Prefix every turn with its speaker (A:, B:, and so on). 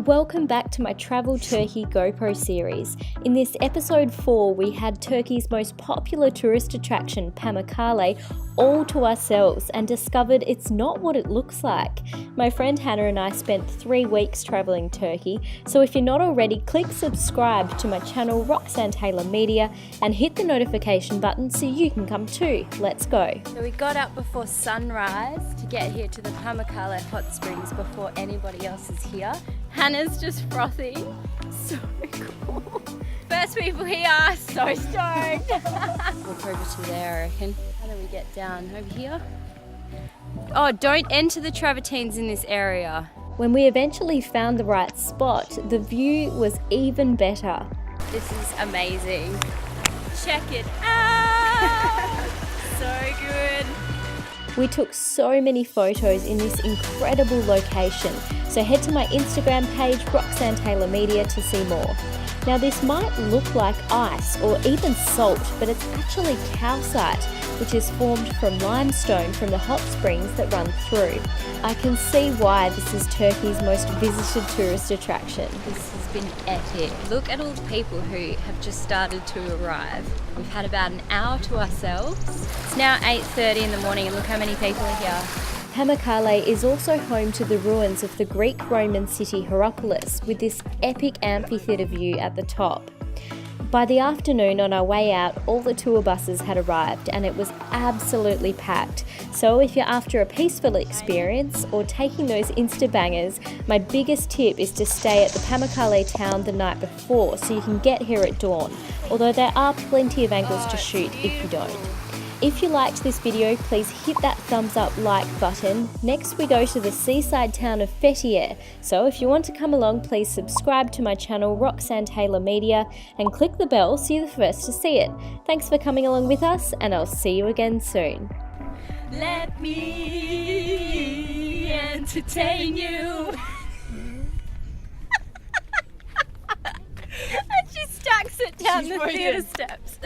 A: Welcome back to my Travel Turkey GoPro series. In this episode 4, we had Turkey's most popular tourist attraction, Pamukkale, all to ourselves and discovered it's not what it looks like. My friend Hannah and I spent 3 weeks traveling Turkey, so if you're not already, click subscribe to my channel Roxanne Taylor Media and hit the notification button so you can come too. Let's go. So we got up before sunrise to get here to the Pamukkale hot springs before anybody else is here. Hannah's just frothing. So cool. First people here, so stoked. Walk over to there, I reckon. How do we get down? Over here? Oh, don't enter the travertines in this area. When we eventually found the right spot, the view was even better. This is amazing. Check it out. So good. We took so many photos in this incredible location, so head to my Instagram page, Roxanne Taylor Media, to see more. Now this might look like ice or even salt, but it's actually calcite, which is formed from limestone from the hot springs that run through. I can see why this is Turkey's most visited tourist attraction. This has been epic. Look at all the people who have just started to arrive. We've had about an hour to ourselves. It's now 8:30 in the morning and look how many people are here. Pamukkale is also home to the ruins of the Greek-Roman city Hierapolis, with this epic amphitheatre view at the top. By the afternoon on our way out, all the tour buses had arrived and it was absolutely packed. So if you're after a peaceful experience or taking those Insta-bangers, my biggest tip is to stay at the Pamukkale town the night before so you can get here at dawn, although there are plenty of angles to shoot if you don't. If you liked this video, please hit that thumbs up like button. Next we go to the seaside town of Fethiye, so if you want to come along, please subscribe to my channel Roxanne Taylor Media and click the bell so you're the first to see it. Thanks for coming along with us and I'll see you again soon. Let me entertain you. And she stacks it down the theatre steps.